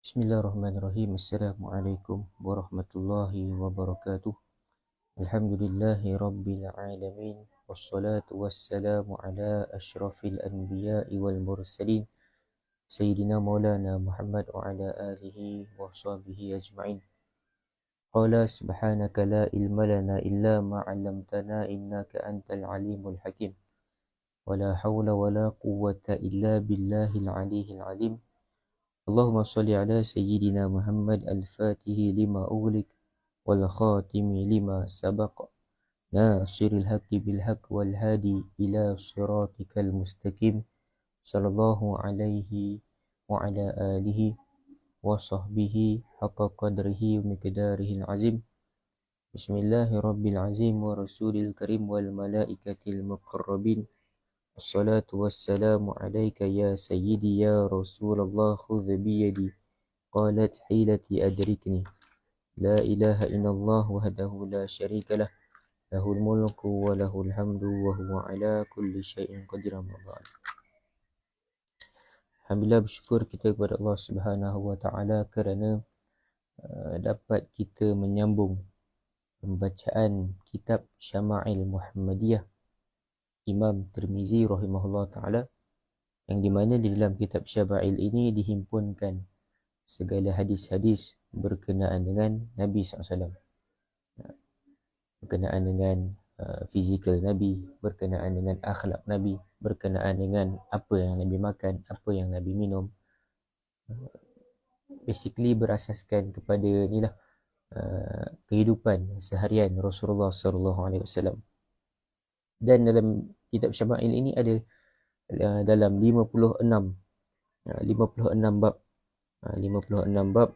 Bismillahirrahmanirrahim. Assalamualaikum warahmatullahi wabarakatuh. Alhamdulillahi rabbil alamin. Wassalatu wassalamu ala ashrafil anbiya'i wal mursalin. Sayyidina Maulana Muhammad wa ala alihi wa sahbihi ajma'in. Qala subhanaka la ilma lana illa ma 'allamtana innaka antal alimul hakim. Wala hawla wala quwwata illa billahil aliyyil alim. Allahumma salli ala Sayyidina Muhammad al-Fatihi lima ughliq wal khatimi lima sabaq nasiril haqqi bil haqq wal hadi ila siratikal mustaqim sallallahu alaihi wa ala alihi wa sahbihi haqqa qadrihi wa miqdarihi al-azim. Bismillahirabbil azim wa rasulil karim wal malaikatil muqarrabin. Assalatu wassalamu alaika ya sayyidi ya Rasulullah khudh biyadi qalat hilati adrikni la ilaha illallah wahdahu la syarika lah lahul mulku wa lahul hamdu wa huwa ala kulli syai'in qadir. Alhamdulillah, bersyukur kita kepada Allah Subhanahu wa taala kerana dapat kita menyambung pembacaan kitab Syama'il Muhammadiyah Imam Tirmizi rahimahullah ta'ala, yang dimana di dalam kitab Syama'il ini dihimpunkan segala hadis-hadis berkenaan dengan Nabi SAW, berkenaan dengan fizikal Nabi, berkenaan dengan akhlak Nabi, berkenaan dengan apa yang Nabi makan, apa yang Nabi minum, basically berasaskan kepada inilah kehidupan seharian Rasulullah SAW. Dan dalam kitab Syama'il ini ada dalam 56 bab. 56 bab.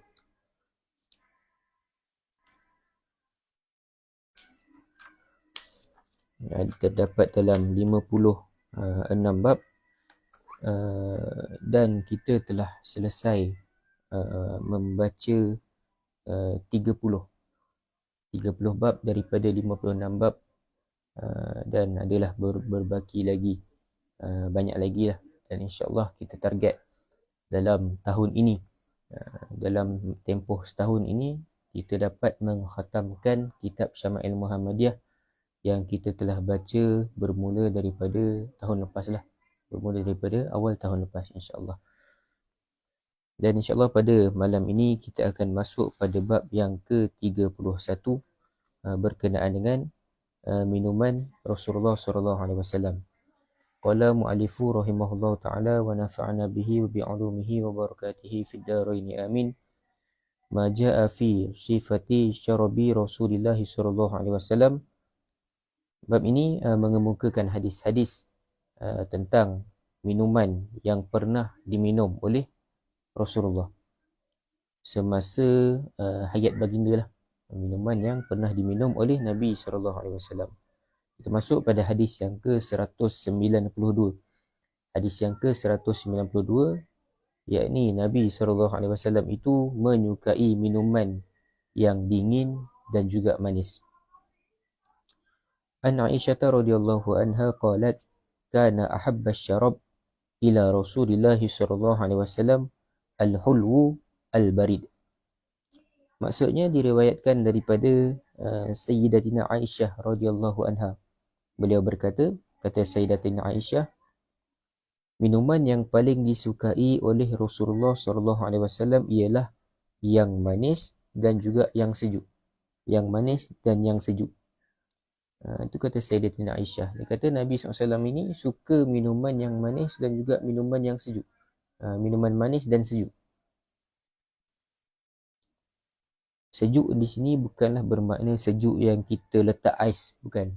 Terdapat dalam 56 bab, dan kita telah selesai membaca 30 bab daripada 56 bab. Dan adalah berbaki lagi, banyak lagi lah, dan insyaAllah kita target dalam tahun ini, dalam tempoh setahun ini, kita dapat mengkhatamkan kitab Syama'il Muhammadiyah yang kita telah baca bermula daripada tahun lepas lah, bermula daripada awal tahun lepas insyaAllah. Dan insyaAllah pada malam ini kita akan masuk pada bab yang ke-31 berkenaan dengan minuman Rasulullah SAW. Qala mu'alifu rahimahullah ta'ala wa nafa'ana bihi wa bi'ulumihi wa barakatihi fid daraini amin. Ma ja'a fi sifati syarabi Rasulillah SAW. Bab ini mengemukakan hadis-hadis tentang minuman yang pernah diminum oleh Rasulullah semasa hayat baginda lah, minuman yang pernah diminum oleh Nabi SAW. Kita masuk pada hadis yang ke-192. Hadis yang ke-192, yakni Nabi SAW itu menyukai minuman yang dingin dan juga manis. An Aisyah radhiyallahu anha qalat kana ahabba syarab ila Rasulillah SAW al-hulwu al-barid. Maksudnya diriwayatkan daripada Sayyidatina Aisyah radhiyallahu anha. Beliau berkata, kata Sayyidatina Aisyah, minuman yang paling disukai oleh Rasulullah SAW ialah yang manis dan juga yang sejuk. Yang manis dan yang sejuk. Itu kata Sayyidatina Aisyah. Dia kata Nabi SAW ini suka minuman yang manis dan juga minuman yang sejuk. Minuman manis dan sejuk. Sejuk di sini bukanlah bermakna sejuk yang kita letak ais, bukan.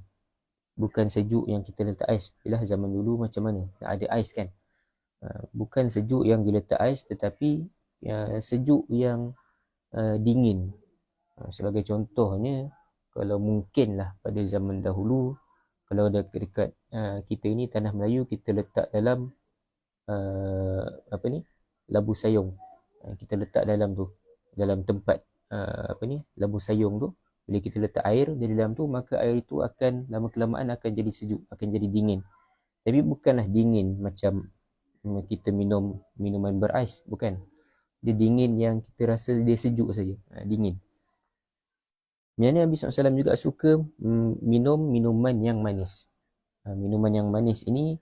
Bukan sejuk yang kita letak ais. Bila zaman dulu macam mana? Ada ais kan? Bukan sejuk yang diletak ais, tetapi sejuk yang dingin. Sebagai contohnya, kalau mungkinlah pada zaman dahulu, kalau ada dekat kita ini tanah Melayu, kita letak dalam labu sayung. Kita letak dalam tu, dalam tempat labu sayung tu. Bila kita letak air di dalam tu, maka air itu akan lama kelamaan akan jadi sejuk, akan jadi dingin. Tapi bukanlah dingin macam kita minum minuman berais, bukan. Dia dingin yang kita rasa dia sejuk saja, dingin. Kemudian Nabi SAW juga suka minum minuman yang manis. Minuman yang manis ini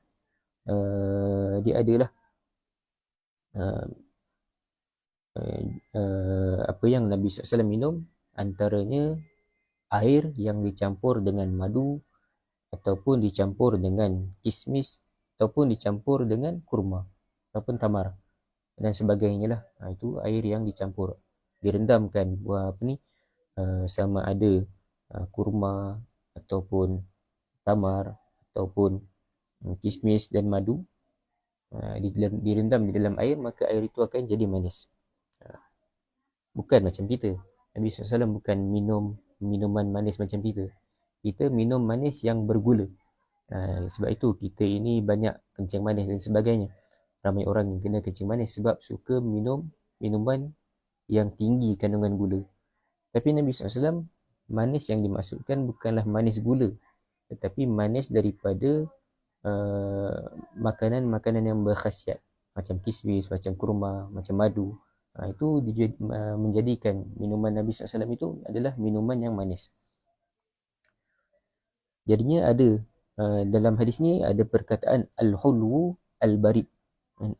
dia adalah apa yang Nabi SAW minum, antaranya air yang dicampur dengan madu, ataupun dicampur dengan kismis, ataupun dicampur dengan kurma ataupun tamar dan sebagainya lah. Itu air yang dicampur, direndamkan buah apa ni, sama ada kurma ataupun tamar ataupun kismis dan madu, direndam di dalam air, maka air itu akan jadi manis. Bukan macam kita. Nabi SAW bukan minum minuman manis macam kita. Kita minum manis yang bergula. Sebab itu kita ini banyak kencing manis dan sebagainya. Ramai orang yang kena kencing manis sebab suka minum minuman yang tinggi kandungan gula. Tapi Nabi SAW, manis yang dimaksudkan bukanlah manis gula, tetapi manis daripada makanan-makanan yang berkhasiat, macam kismis, macam kurma, macam madu. Itu menjadikan minuman Nabi SAW itu adalah minuman yang manis. Jadinya ada dalam hadis ni ada perkataan al-hulwu al-barid.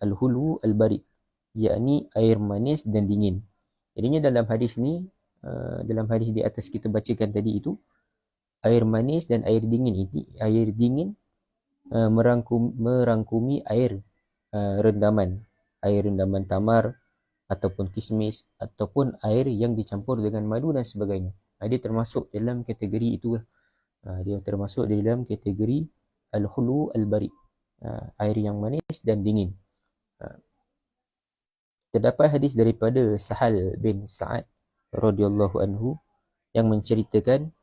Al-hulwu al-barid, yakni air manis dan dingin. Jadinya dalam hadis ni, dalam hadis di atas kita bacakan tadi itu, air manis dan air dingin ini, air dingin merangkumi air rendaman tamar ataupun kismis ataupun air yang dicampur dengan madu dan sebagainya. Dia termasuk dalam kategori itu. Dia termasuk dalam kategori al-hulu al-barid, air yang manis dan dingin. Terdapat hadis daripada Sahal bin Sa'ad radhiyallahu anhu yang menceritakan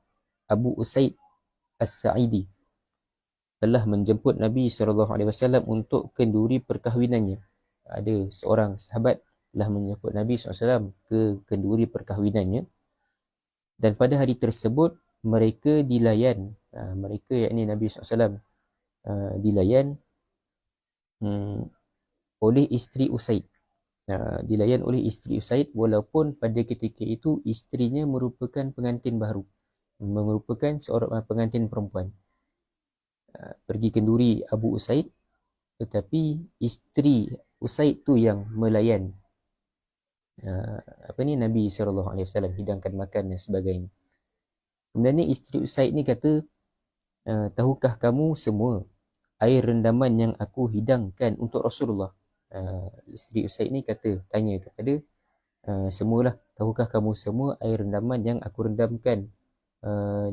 Abu Usaid As-Sa'idi telah menjemput Nabi SAW untuk kenduri perkahwinannya. Ada seorang sahabat telah menjemput Nabi SAW ke kenduri perkahwinannya, dan pada hari tersebut mereka dilayan, mereka yakni Nabi SAW dilayan oleh isteri Usaid. Dilayan oleh isteri Usaid, walaupun pada ketika itu isterinya merupakan pengantin baru, merupakan seorang pengantin perempuan. Pergi kenduri Abu Usaid, tetapi isteri Usaid tu yang melayan Nabi SAW, hidangkan makan dan sebagainya. Kemudian ni isteri Usaid ni kata, tahukah kamu semua air rendaman yang aku hidangkan untuk Rasulullah? Isteri Usaid ni tanya kepada semualah, tahukah kamu semua air rendaman yang aku rendamkan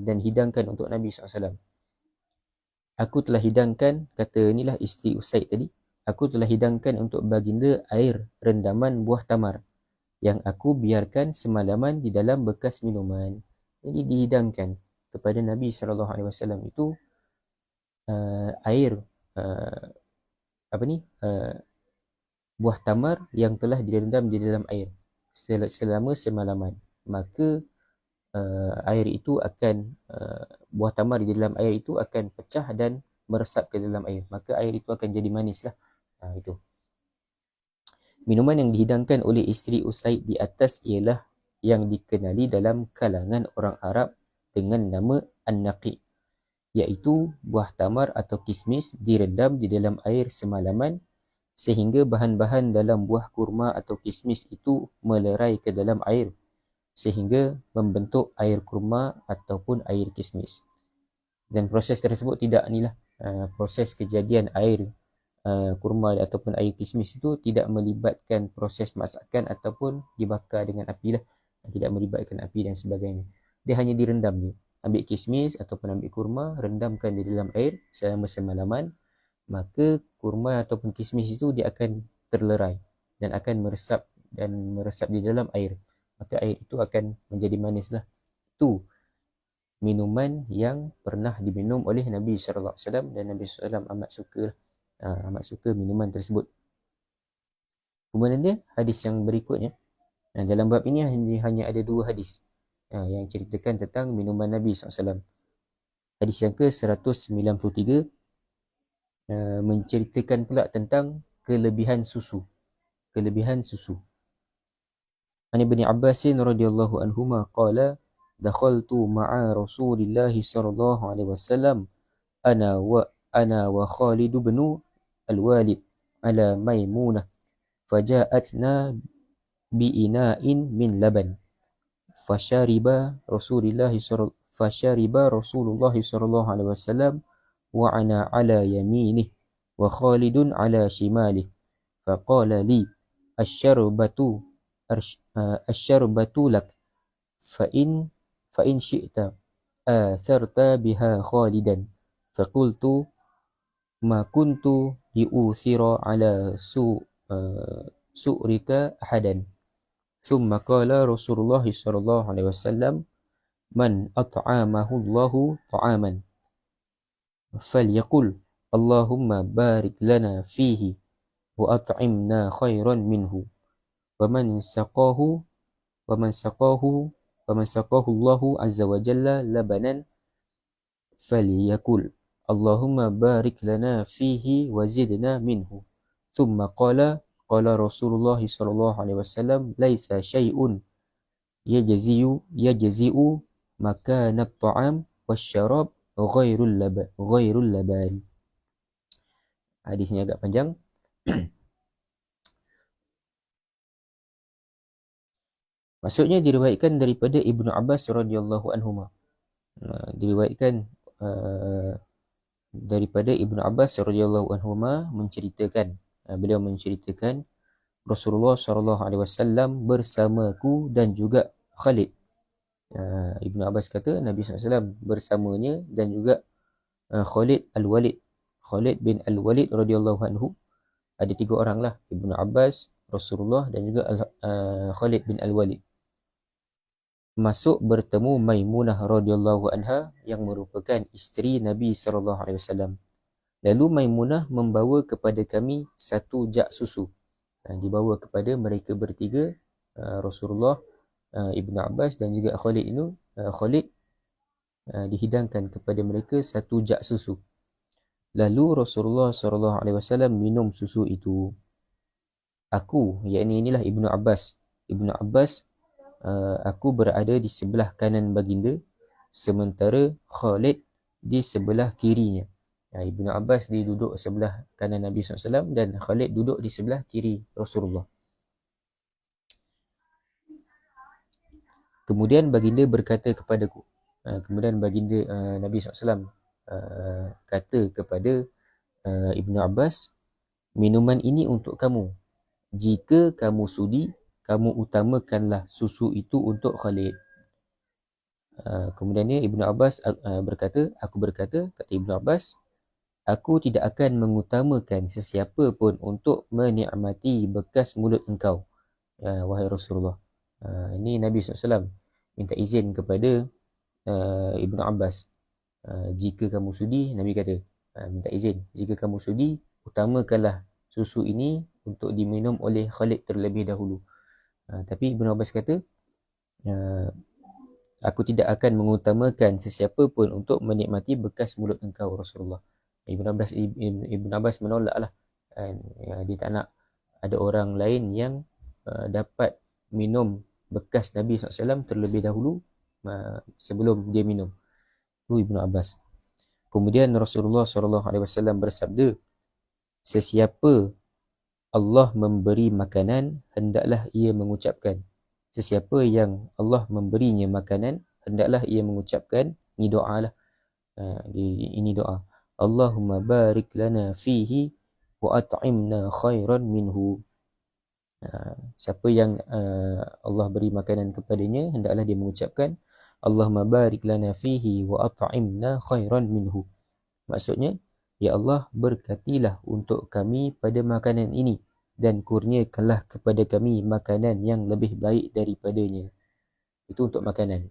dan hidangkan untuk Nabi SAW? Aku telah hidangkan, kata inilah isteri Usaid tadi, aku telah hidangkan untuk baginda air rendaman buah tamar yang aku biarkan semalaman di dalam bekas minuman. Jadi dihidangkan kepada Nabi SAW itu air buah tamar yang telah direndam di dalam air selama semalaman. Maka air itu akan buah tamar di dalam air itu akan pecah dan meresap ke dalam air, maka air itu akan jadi manis lah. Itu minuman yang dihidangkan oleh isteri Usaid di atas ialah yang dikenali dalam kalangan orang Arab dengan nama an-naqi, iaitu buah tamar atau kismis direndam di dalam air semalaman sehingga bahan-bahan dalam buah kurma atau kismis itu melerai ke dalam air sehingga membentuk air kurma ataupun air kismis. Dan proses tersebut tidak proses kejadian air kurma ataupun air kismis itu tidak melibatkan proses masakan ataupun dibakar dengan api lah, tidak melibatkan api dan sebagainya. Dia hanya direndam je. Ambil kismis ataupun ambil kurma, rendamkan di dalam air selama semalaman, maka kurma ataupun kismis itu dia akan terlerai dan akan meresap di dalam air. Maka air itu akan menjadi manis lah. Itu minuman yang pernah diminum oleh Nabi SAW, dan Nabi SAW amat suka minuman tersebut. Kemudian dia hadis yang berikutnya. Dalam bab ini hanya ada 2 hadis yang ceritakan tentang minuman Nabi SAW. Hadis yang ke-193 menceritakan pula tentang kelebihan susu. عن ابن عباس رضي الله عنهما قال دخلت مع رسول الله صلى الله عليه وسلم أنا وخالد بن الوالد على ميمونة فجاءتنا بإناء من لبن فشرب رسول الله صلى الله عليه وسلم وأنا على يمينه وخالد على شماله فقال لي الشربة لك فإن شئت آثرت بها خالدا فقلت ما كنت لأوثر على سؤرك أحدا ثم قال رسول الله صلى الله عليه وسلم من أطعمه الله طعاما فليقل اللهم بارك لنا فيه وأطعمنا خيرا منه ومن سقاه الله عز وجل لبنا فليقل اللهم بارك لنا فيه وزدنا منه ثم قال رسول الله صلى الله عليه وسلم ليس شيء يجزئ مكان الطعام والشراب غير اللبن. Hadis ini agak panjang. Maksudnya diriwayatkan daripada Ibnu Abbas radhiyallahu anhuma. Diriwayatkan daripada Ibnu Abbas radhiyallahu anhuma menceritakan, beliau menceritakan Rasulullah sallallahu alaihi wasallam bersamaku dan juga Khalid. Ibnu Abbas kata Nabi SAW bersamanya dan juga Khalid bin Al-Walid radhiyallahu anhu. Ada 3 orang lah, Ibnu Abbas, Rasulullah dan juga Khalid bin Al-Walid. Masuk bertemu Maimunah radhiyallahu anha yang merupakan isteri Nabi sallallahu alaihi wasallam. Lalu Maimunah membawa kepada kami 1 jak susu. Dibawa kepada mereka bertiga, Rasulullah, Ibnu Abbas dan juga Khalid ini. Khalid dihidangkan kepada mereka 1 jak susu. Lalu Rasulullah sallallahu alaihi wasallam minum susu itu. Aku, yakni inilah Ibnu Abbas, aku berada di sebelah kanan baginda, sementara Khalid di sebelah kirinya. Ibnu Abbas dia duduk sebelah kanan Nabi SAW dan Khalid duduk di sebelah kiri Rasulullah. Kemudian baginda berkata kepadaku, Nabi SAW kata kepada Ibnu Abbas, minuman ini untuk kamu. Jika kamu sudi, kamu utamakanlah susu itu untuk Khalid. Kemudiannya Ibnu Abbas berkata, kata Ibnu Abbas, aku tidak akan mengutamakan sesiapa pun untuk menikmati bekas mulut engkau, wahai Rasulullah. Ini Nabi SAW minta izin kepada Ibnu Abbas. Jika kamu sudi, Nabi kata, minta izin, jika kamu sudi, utamakanlah susu ini untuk diminum oleh Khalid terlebih dahulu. Tapi Ibnu Abbas kata, aku tidak akan mengutamakan sesiapa pun untuk menikmati bekas mulut engkau Rasulullah. Ibnu Abbas menolak lah. Dia tak nak ada orang lain yang dapat minum bekas Nabi SAW terlebih dahulu sebelum dia minum. Itu Ibnu Abbas. Kemudian Rasulullah SAW bersabda, sesiapa Allah memberi makanan, hendaklah ia mengucapkan. Sesiapa yang Allah memberinya makanan, hendaklah ia mengucapkan. Ini doa lah. Ini doa. Allahumma barik lana fihi wa at'imna khairan minhu. Siapa yang Allah beri makanan kepadanya, hendaklah dia mengucapkan Allahumma barik lana fihi wa at'imna khairan minhu. Maksudnya, ya Allah, berkatilah untuk kami pada makanan ini dan kurniakanlah kepada kami makanan yang lebih baik daripadanya. Itu untuk makanan.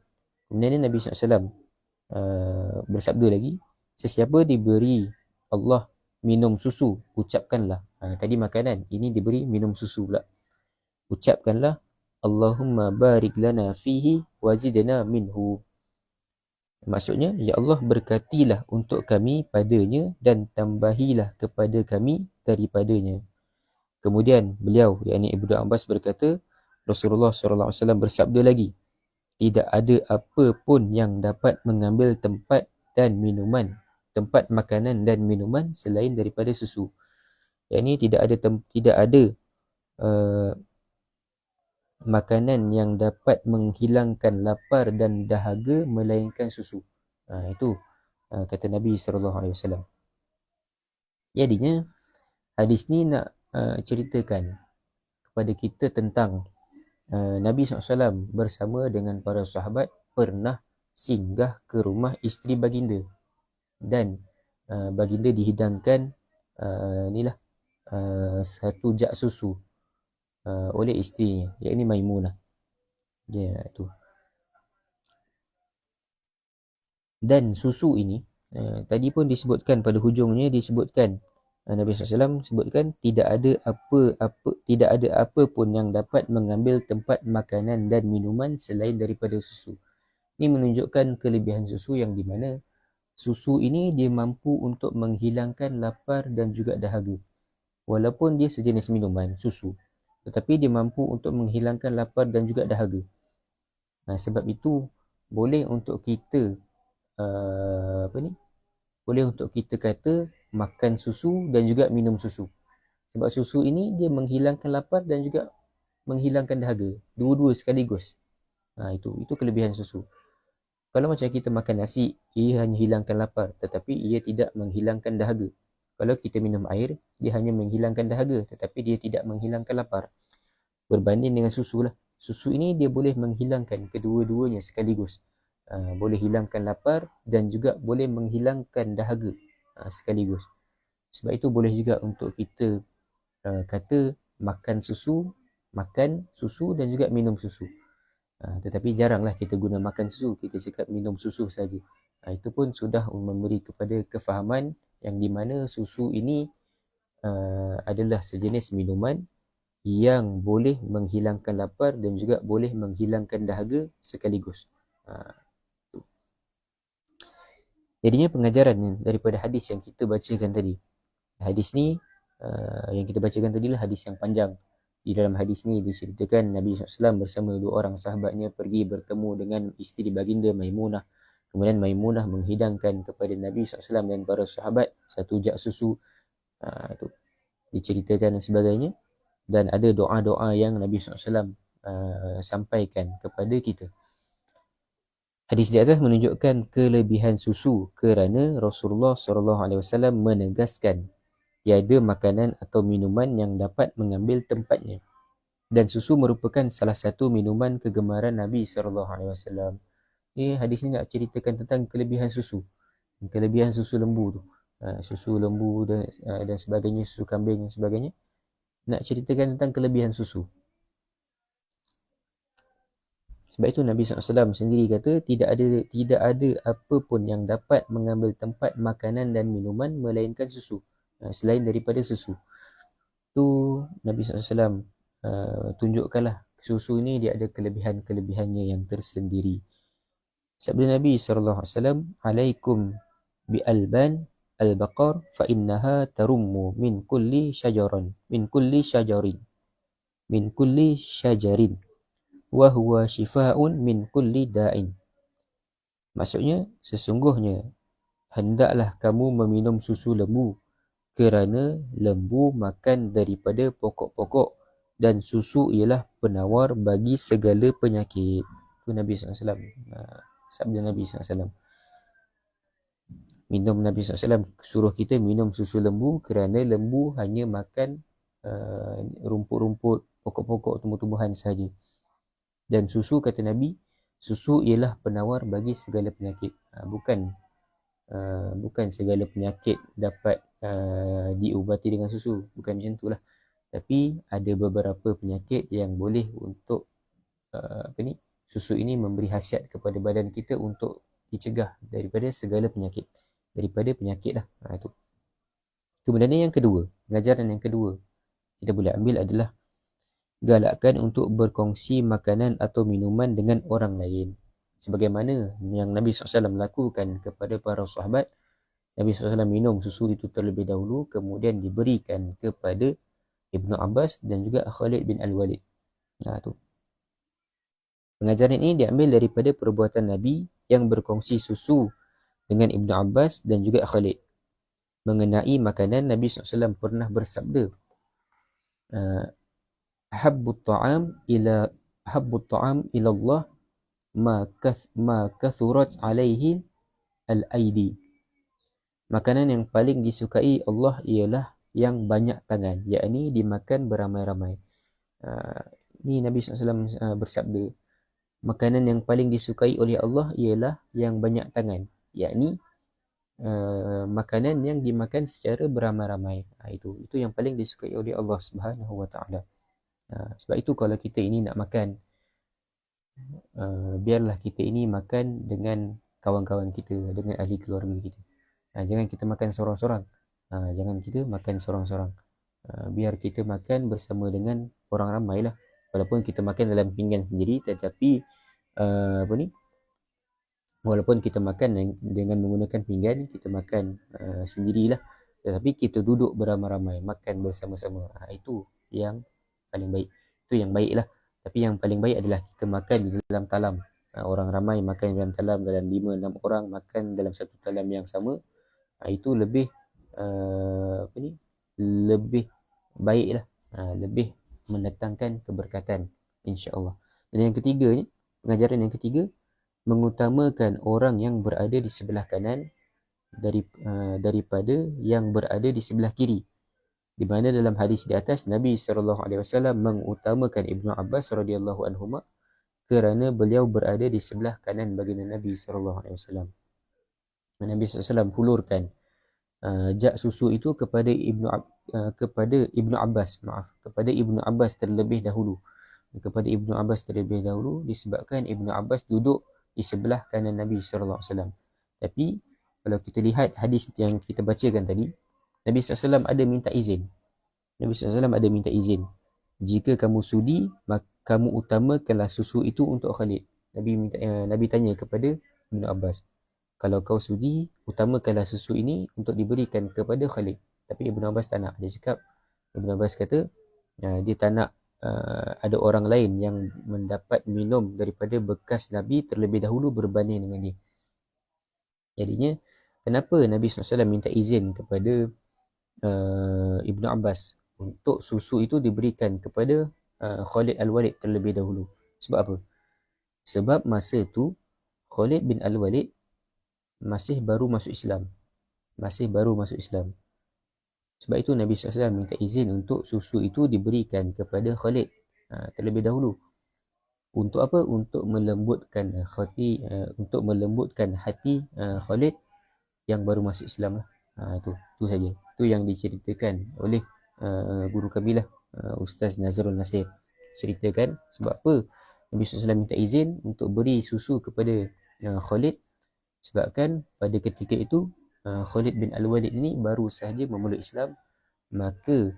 Kemudian Nabi SAW bersabda lagi, sesiapa diberi Allah minum susu, ucapkanlah. Tadi makanan, ini diberi minum susu pula. Ucapkanlah Allahumma barik lana fihi wazidna minhu. Maksudnya, ya Allah, berkatilah untuk kami padanya dan tambahilah kepada kami daripadanya. Kemudian beliau, yakni Ibnu Abbas berkata, Rasulullah SAW bersabda lagi, tidak ada apa pun yang dapat mengambil tempat makanan dan minuman selain daripada susu. Yang ini tidak ada uh, makanan yang dapat menghilangkan lapar dan dahaga melainkan susu. Itu kata Nabi SAW. Jadinya hadis ni nak ceritakan kepada kita tentang Nabi SAW bersama dengan para sahabat pernah singgah ke rumah isteri baginda, dan baginda dihidangkan satu jak susu oleh isterinya, iaitu Maimunah. Itu. Dan susu ini tadi pun disebutkan pada hujungnya, disebutkan Nabi SAW sebutkan tidak ada apa pun yang dapat mengambil tempat makanan dan minuman selain daripada susu. Ini menunjukkan kelebihan susu, yang di mana susu ini dia mampu untuk menghilangkan lapar dan juga dahaga. Walaupun dia sejenis minuman susu, tetapi dia mampu untuk menghilangkan lapar dan juga dahaga. Sebab itu boleh untuk kita boleh untuk kita kata makan susu dan juga minum susu. Sebab susu ini dia menghilangkan lapar dan juga menghilangkan dahaga, dua-dua sekaligus. Itu kelebihan susu. Kalau macam kita makan nasi, ia hanya hilangkan lapar, tetapi ia tidak menghilangkan dahaga. Kalau kita minum air, dia hanya menghilangkan dahaga, tetapi dia tidak menghilangkan lapar. Berbanding dengan susu lah. Susu ini dia boleh menghilangkan kedua-duanya sekaligus. Boleh hilangkan lapar dan juga boleh menghilangkan dahaga sekaligus. Sebab itu boleh juga untuk kita kata makan susu dan juga minum susu. Tetapi jaranglah kita guna makan susu, kita cakap minum susu saja. Itu pun sudah memberi kepada kefahaman yang di mana susu ini adalah sejenis minuman yang boleh menghilangkan lapar dan juga boleh menghilangkan dahaga sekaligus. Jadinya pengajaran daripada hadis yang kita bacakan tadi. Hadis ni yang kita bacakan tadi lah hadis yang panjang. Di dalam hadis ni diceritakan Nabi SAW bersama dua orang sahabatnya pergi bertemu dengan isteri baginda Maimunah. Kemudian Maimunah menghidangkan kepada Nabi SAW dan para sahabat satu jak susu. Itu diceritakan dan sebagainya. Dan ada doa-doa yang Nabi SAW sampaikan kepada kita. Hadis di atas menunjukkan kelebihan susu kerana Rasulullah SAW menegaskan tiada makanan atau minuman yang dapat mengambil tempatnya. Dan susu merupakan salah satu minuman kegemaran Nabi SAW. Hadis ni nak ceritakan tentang kelebihan susu. Kelebihan susu lembu tu. Susu lembu dan sebagainya, susu kambing dan sebagainya. Nak ceritakan tentang kelebihan susu. Sebab itu Nabi SAW sendiri kata tidak ada apa pun yang dapat mengambil tempat makanan dan minuman melainkan susu, selain daripada susu. Tu Nabi SAW tunjukkanlah susu ini dia ada kelebihannya yang tersendiri. Sabda Nabi SAW, alaikum bi alban al-baqar fa innaha tarummu min kulli syajarin wa huwa shifaa'un min kulli da'in. Maksudnya, sesungguhnya hendaklah kamu meminum susu lembu kerana lembu makan daripada pokok-pokok dan susu ialah penawar bagi segala penyakit. Itu Nabi SAW. Sabda Nabi SAW. Nabi SAW suruh kita minum susu lembu kerana lembu hanya makan rumput-rumput, pokok-pokok, tumbuh-tumbuhan sahaja. Dan susu, kata Nabi, susu ialah penawar bagi segala penyakit. Bukan segala penyakit dapat diubati dengan susu. Bukan macam itulah. Tapi ada beberapa penyakit yang boleh untuk susu ini memberi khasiat kepada badan kita untuk dicegah daripada segala penyakit. Daripada penyakit lah. Itu. Kemudian yang kedua, pengajaran yang kedua kita boleh ambil adalah galakkan untuk berkongsi makanan atau minuman dengan orang lain. Sebagaimana yang Nabi SAW lakukan kepada para sahabat. Nabi SAW minum susu itu terlebih dahulu, kemudian diberikan kepada Ibnu Abbas dan juga Khalid bin Al-Walid. Itu. Pengajaran ini diambil daripada perbuatan Nabi yang berkongsi susu dengan Ibnu Abbas dan juga Khalid. Mengenai makanan, Nabi SAW pernah bersabda, Ahabbut ta'am ila Allah ma kathurat alaihi al-aidi. Makanan yang paling disukai Allah ialah yang banyak tangan, yakni dimakan beramai-ramai. Ini Nabi SAW bersabda, makanan yang paling disukai oleh Allah ialah yang banyak tangan, yakni makanan yang dimakan secara beramai-ramai. Itu yang paling disukai oleh Allah Subhanahu Wa Taala. Sebab itu kalau kita ini nak makan, biarlah kita ini makan dengan kawan-kawan kita, dengan ahli keluarga kita. Jangan kita makan sorang-sorang. Jangan kita makan sorang-sorang. Biar kita makan bersama dengan orang ramai lah. Walaupun kita makan dalam pinggan sendiri, tetapi walaupun kita makan dengan menggunakan pinggan, kita makan sendirilah, tetapi kita duduk beramai-ramai, makan bersama-sama. Itu yang paling baik. Itu yang baik lah. Tapi yang paling baik adalah kita makan di dalam talam. Orang ramai makan dalam talam, dalam 5-6 orang makan dalam satu talam yang sama. Itu lebih lebih baik lah, lebih mendatangkan keberkatan, insya-Allah. Dan yang ketiganya, pengajaran yang ketiga, mengutamakan orang yang berada di sebelah kanan daripada yang berada di sebelah kiri. Di mana dalam hadis di atas, Nabi SAW mengutamakan Ibnu Abbas radhiyallahu anhuma kerana beliau berada di sebelah kanan baginda Nabi SAW. Nabi SAW hulurkan jak susu itu kepada Ibnu Abbas terlebih dahulu. Kepada Ibnu Abbas terlebih dahulu disebabkan Ibnu Abbas duduk di sebelah kanan Nabi SAW. Tapi kalau kita lihat hadis yang kita bacakan tadi, Nabi SAW ada minta izin. Nabi SAW ada minta izin. Jika kamu sudi, maka kamu utamakanlah susu itu untuk Khalid. Nabi tanya kepada Ibnu Abbas, kalau kau sudi, utamakanlah susu ini untuk diberikan kepada Khalid. Tapi Ibnu Abbas tak nak. Ibnu Abbas kata, dia tak nak ada orang lain yang mendapat minum daripada bekas Nabi terlebih dahulu berbanding dengan dia. Jadinya, kenapa Nabi SAW minta izin kepada Ibnu Abbas untuk susu itu diberikan kepada Khalid Al-Walid terlebih dahulu? Sebab apa? Sebab masa tu Khalid bin Al-Walid masih baru masuk Islam. Sebab itu Nabi SAW minta izin untuk susu itu diberikan kepada Khalid terlebih dahulu. Untuk apa? Untuk melembutkan hati Khalid yang baru masuk Islam lah. Itu saja. Itu yang diceritakan oleh guru kami lah, Ustaz Nazrul Nasir. Ceritakan sebab apa Nabi SAW minta izin untuk beri susu kepada Khalid. Sebabkan pada ketika itu Khalid bin Al-Walid ini baru sahaja memeluk Islam, maka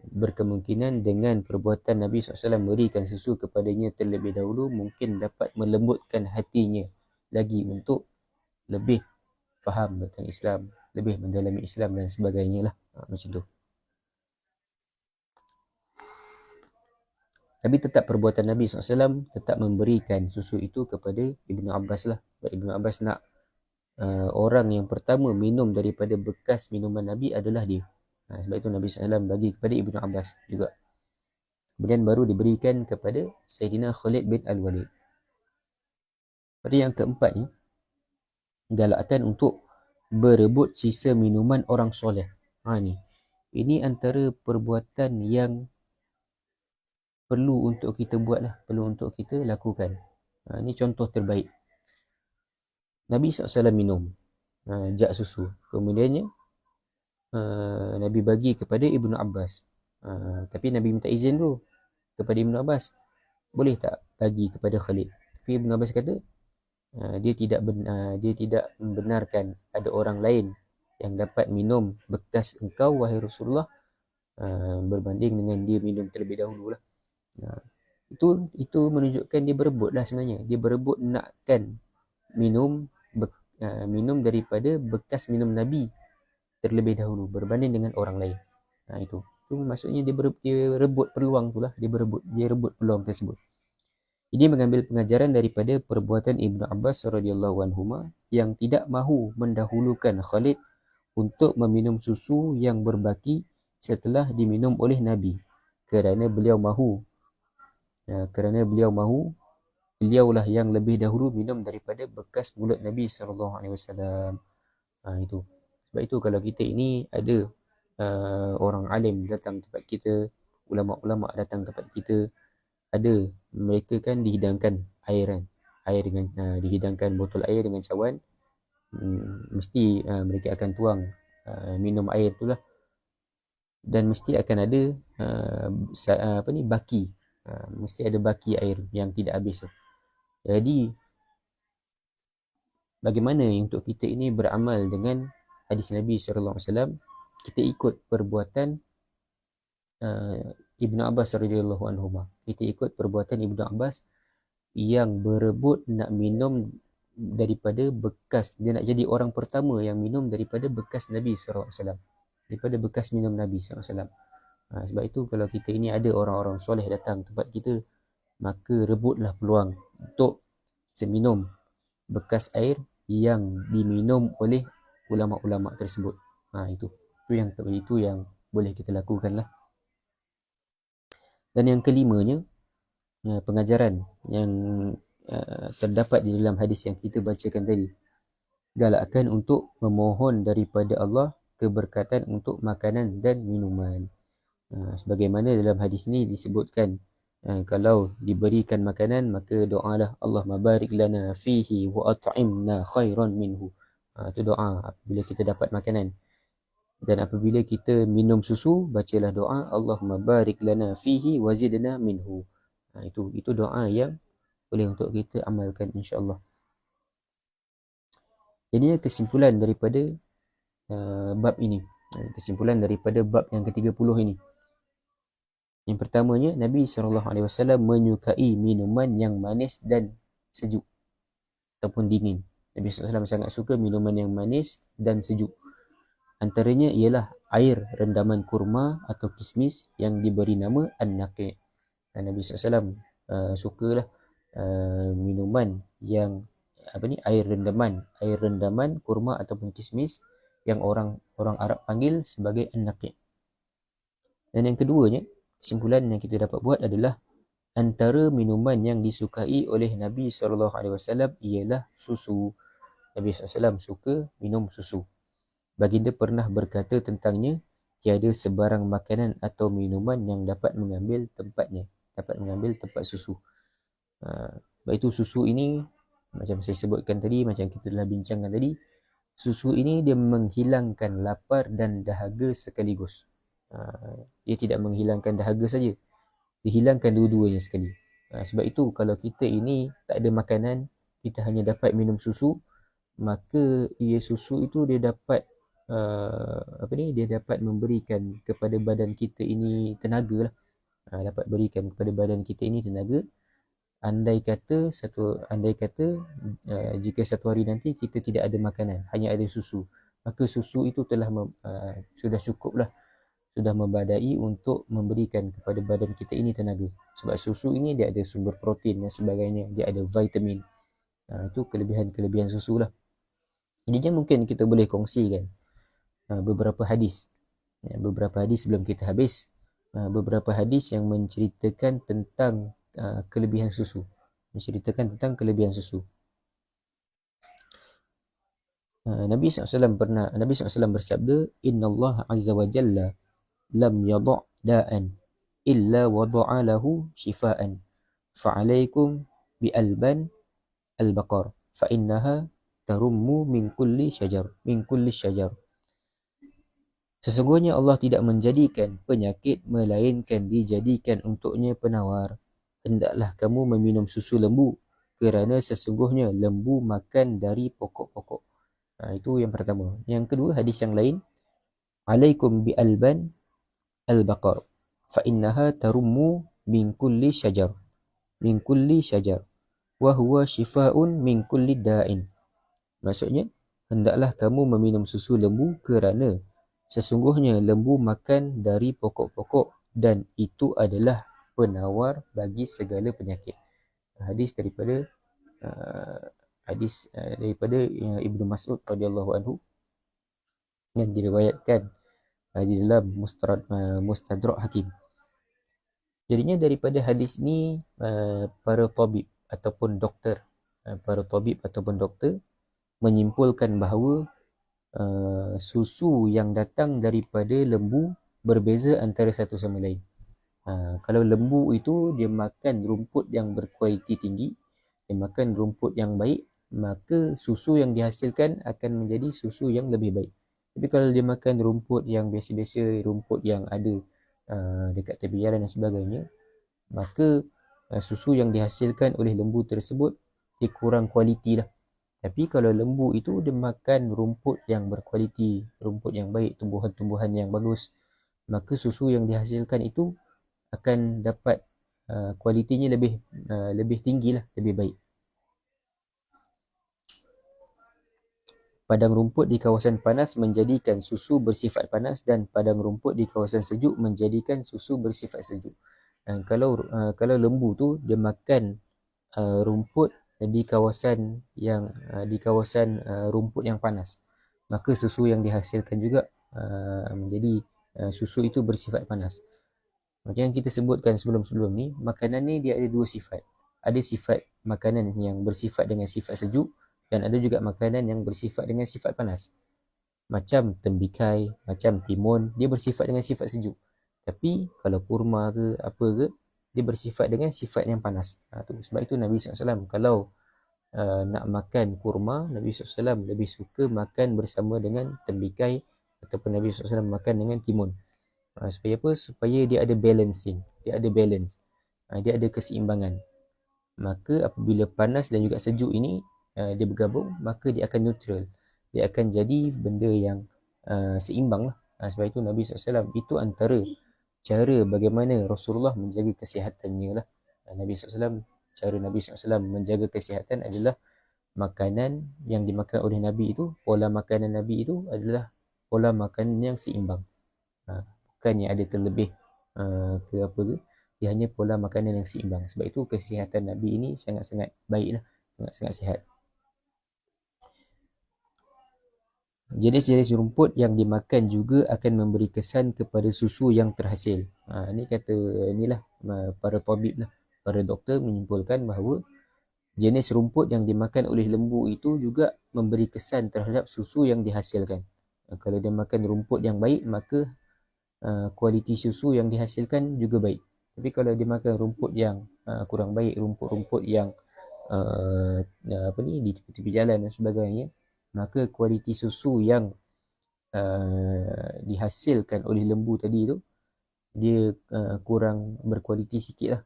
berkemungkinan dengan perbuatan Nabi SAW berikan susu kepadanya terlebih dahulu mungkin dapat melembutkan hatinya lagi untuk lebih faham tentang Islam, lebih mendalami Islam dan sebagainya lah. Macam tu. Tapi tetap perbuatan Nabi SAW tetap memberikan susu itu kepada Ibnu Abbas lah. Ibnu Abbas nak orang yang pertama minum daripada bekas minuman Nabi adalah dia. Sebab itu Nabi SAW bagi kepada Ibnu Abbas juga. Kemudian baru diberikan kepada Sayyidina Khalid bin Al-Walid. Pada yang keempatnya, galakkan untuk berebut sisa minuman orang soleh. Ini antara perbuatan yang perlu untuk kita buat lah, perlu untuk kita lakukan. Ini contoh terbaik. Nabi SAW minum jak susu. Kemudiannya Nabi bagi kepada Ibnu Abbas. Tapi Nabi minta izin dulu kepada Ibnu Abbas. Boleh tak bagi kepada Khalid? Tapi Ibnu Abbas kata dia tidak membenarkan ada orang lain yang dapat minum bekas engkau wahai Rasulullah berbanding dengan dia minum terlebih dahulu lah. Itu menunjukkan dia berebut lah sebenarnya. Dia berebut nakkan minum daripada bekas minum Nabi terlebih dahulu berbanding dengan orang lain. Itu maksudnya dia rebut peluang tu lah. Dia rebut peluang tersebut. Ini mengambil pengajaran daripada perbuatan Ibnu Abbas radhiyallahu anhuma yang tidak mahu mendahulukan Khalid untuk meminum susu yang berbaki setelah diminum oleh Nabi, kerana beliau mahu beliaulah yang lebih dahulu minum daripada bekas mulut Nabi sallallahu alaihi wasallam. Itu. Sebab itu kalau kita ini ada orang alim datang tempat kita, ulama-ulama datang tempat kita, ada mereka kan dihidangkan air kan, air dengan dihidangkan botol air dengan cawan, mesti mereka akan tuang minum air tu lah, dan mesti akan ada baki, mesti ada baki air yang tidak habis tu. Jadi bagaimana untuk kita ini beramal dengan hadis Nabi sallallahu alaihi wasallam? Kita ikut perbuatan Ibnu Abbas radhiyallahu anhu. Kita ikut perbuatan Ibnu Abbas yang berebut nak minum daripada bekas, dia nak jadi orang pertama yang minum daripada bekas Nabi sallallahu alaihi wasallam, daripada bekas minum Nabi sallallahu alaihi wasallam. Sebab itu kalau kita ini ada orang-orang soleh datang tempat kita, maka rebutlah peluang untuk kita minum bekas air yang diminum oleh ulama-ulama tersebut. Itu yang boleh kita lakukan lah. Dan yang kelimanya, pengajaran yang terdapat di dalam hadis yang kita bacakan tadi, galakkan untuk memohon daripada Allah keberkatan untuk makanan dan minuman. Sebagaimana dalam hadis ini disebutkan, kalau diberikan makanan maka doalah Allahumma barik lana fihi wa at'imna khairan minhu. Itu doa bila kita dapat makanan. Dan apabila kita minum susu, bacalah doa Allahumma barik lana fihi wa zidna minhu. Itu doa yang boleh untuk kita amalkan insya-Allah. Jadi kesimpulan daripada bab ini, kesimpulan daripada bab yang ke-30 ini. Yang pertamanya, Nabi SAW menyukai minuman yang manis dan sejuk ataupun dingin. Nabi SAW sangat suka minuman yang manis dan sejuk. Antaranya ialah air rendaman kurma atau kismis yang diberi nama An-Naqi'. Nabi SAW sukalah minuman yang air rendaman kurma ataupun kismis yang orang Arab panggil sebagai An-Naqi'. Dan yang keduanya, kesimpulan yang kita dapat buat adalah antara minuman yang disukai oleh Nabi SAW ialah susu. Nabi SAW suka minum susu. Baginda pernah berkata tentangnya, tiada sebarang makanan atau minuman yang dapat mengambil tempat susu. Sebab itu susu ini, macam saya sebutkan tadi, macam kita telah bincangkan tadi, susu ini dia menghilangkan lapar dan dahaga sekaligus. Dia tidak menghilangkan dahaga saja, dia hilangkan dua-duanya sekali. Sebab itu kalau kita ini tak ada makanan, kita hanya dapat minum susu, maka susu itu dia dapat dia dapat memberikan kepada badan kita ini tenaga lah. Dapat berikan kepada badan kita ini tenaga. Andai kata jika satu hari nanti kita tidak ada makanan, hanya ada susu, maka susu itu telah sudah cukup lah, sudah membadai untuk memberikan kepada badan kita ini tenaga. Sebab susu ini dia ada sumber protein dan sebagainya, dia ada vitamin. Itu kelebihan susu lah. Jadi mungkin kita boleh kongsikan beberapa hadis sebelum kita habis, beberapa hadis yang menceritakan tentang kelebihan susu. Nabi SAW bersabda, Inna Allah Azza wa Jalla lam yada' da'an illa wada'a lahu shifaan fa'alaikum bi'alban al-baqar fa'innaha tarummu min kulli syajar. Sesungguhnya Allah tidak menjadikan penyakit melainkan dijadikan untuknya penawar. Hendaklah kamu meminum susu lembu, kerana sesungguhnya lembu makan dari pokok-pokok. Itu yang pertama. Yang kedua, hadis yang lain, alaikum bi'alban al-baqar fa innaha tarummu min kulli syajar wa huwa shifaa'un min kulli da'in. Maksudnya, hendaklah kamu meminum susu lembu kerana sesungguhnya lembu makan dari pokok-pokok dan itu adalah penawar bagi segala penyakit. hadis daripada Ibnu Mas'ud radhiyallahu anhu yang diriwayatkan di dalam Mustadrak Hakim. Jadinya daripada hadis ni para tabib ataupun doktor menyimpulkan bahawa susu yang datang daripada lembu berbeza antara satu sama lain. Kalau lembu itu dia makan rumput yang berkualiti tinggi, dia makan rumput yang baik, maka susu yang dihasilkan akan menjadi susu yang lebih baik. Tapi kalau dia makan rumput yang biasa-biasa, rumput yang ada dekat tepi jalan dan sebagainya, maka susu yang dihasilkan oleh lembu tersebut dia kurang kualiti lah. Tapi kalau lembu itu dia makan rumput yang berkualiti, rumput yang baik, tumbuhan-tumbuhan yang bagus, maka susu yang dihasilkan itu akan dapat kualitinya lebih tinggi lah, lebih baik. Padang rumput di kawasan panas menjadikan susu bersifat panas dan padang rumput di kawasan sejuk menjadikan susu bersifat sejuk. Kalau lembu tu dia makan rumput di kawasan rumput yang panas, maka susu yang dihasilkan juga menjadi susu itu bersifat panas. Macam yang kita sebutkan sebelum-sebelum ni, makanan ni dia ada dua sifat. Ada sifat makanan yang bersifat dengan sifat sejuk dan ada juga makanan yang bersifat dengan sifat panas. Macam tembikai, macam timun, dia bersifat dengan sifat sejuk. Tapi kalau kurma ke apa ke, dia bersifat dengan sifat yang panas. Sebab itu Nabi SAW kalau nak makan kurma, Nabi SAW lebih suka makan bersama dengan tembikai ataupun Nabi SAW makan dengan timun. Supaya apa? Supaya dia ada balancing, dia ada balance, dia ada keseimbangan. Maka apabila panas dan juga sejuk ini dia bergabung, maka dia akan neutral, dia akan jadi benda yang seimbang lah. Sebab itu Nabi SAW itu antara cara bagaimana Rasulullah menjaga kesihatannya lah. Cara Nabi SAW menjaga kesihatan adalah makanan yang dimakan oleh Nabi itu, pola makanan Nabi itu adalah pola makanan yang seimbang. Bukannya ada terlebih ke apa ke, dia hanya pola makanan yang seimbang. Sebab itu kesihatan Nabi ini sangat-sangat baik lah, sangat-sangat sihat. Jenis-jenis rumput yang dimakan juga akan memberi kesan kepada susu yang terhasil. Ini kata inilah para tabib lah, para doktor menyimpulkan bahawa jenis rumput yang dimakan oleh lembu itu juga memberi kesan terhadap susu yang dihasilkan. Kalau dia makan rumput yang baik, maka kualiti susu yang dihasilkan juga baik. Tapi kalau dia makan rumput yang kurang baik, rumput-rumput yang di tepi-tepi jalan dan sebagainya, maka kualiti susu yang dihasilkan oleh lembu tadi tu dia kurang berkualiti sikit lah.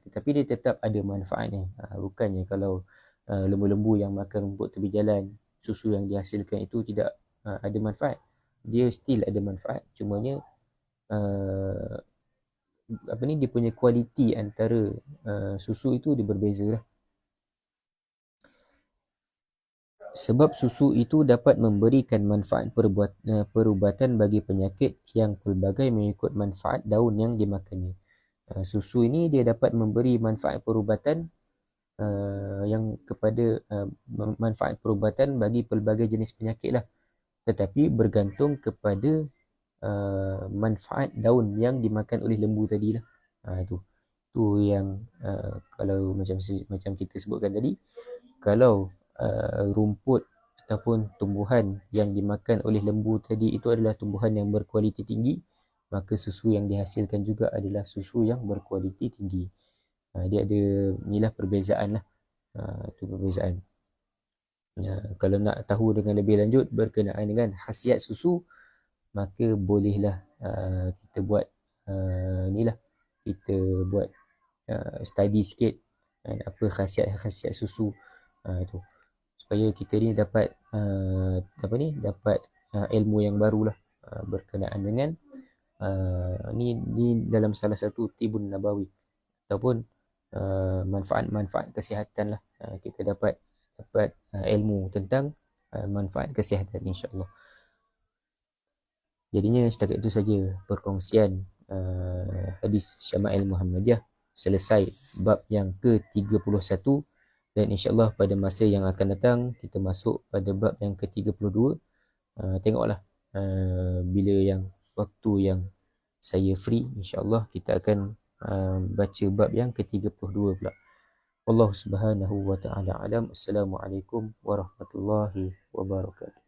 Tetapi dia tetap ada manfaatnya. Bukannya kalau lembu-lembu yang makan rumput tepi jalan, susu yang dihasilkan itu tidak ada manfaat. Dia still ada manfaat, cumanya dia punya kualiti antara susu itu dia berbeza lah. Sebab susu itu dapat memberikan manfaat perubatan bagi penyakit yang pelbagai mengikut manfaat daun yang dimakannya. Susu ini dia dapat memberi manfaat perubatan manfaat perubatan bagi pelbagai jenis penyakit lah. Tetapi bergantung kepada manfaat daun yang dimakan oleh lembu tadi lah. Itu yang kalau macam kita sebutkan tadi, kalau rumput ataupun tumbuhan yang dimakan oleh lembu tadi itu adalah tumbuhan yang berkualiti tinggi, maka susu yang dihasilkan juga adalah susu yang berkualiti tinggi. Dia ada inilah perbezaan lah. Itu perbezaan. Kalau nak tahu dengan lebih lanjut berkenaan dengan khasiat susu, maka bolehlah kita buat kita buat study sikit apa khasiat susu itu, supaya kita ni dapat dapat ilmu yang barulah berkenaan dengan ni dalam salah satu Tibun Nabawi ataupun manfaat-manfaat kesihatan lah. Kita dapat ilmu tentang manfaat kesihatan, insya-Allah. Jadinya setakat itu saja perkongsian hadis Syama'il Muhammadiyah. selesai bab yang ke-31, dan insyaAllah pada masa yang akan datang kita masuk pada bab yang ke-32. Tengoklah bila yang waktu yang saya free, insyaAllah kita akan baca bab yang ke-32 pula. Allah Subhanahu wa ta'ala alam. Assalamualaikum warahmatullahi wabarakatuh.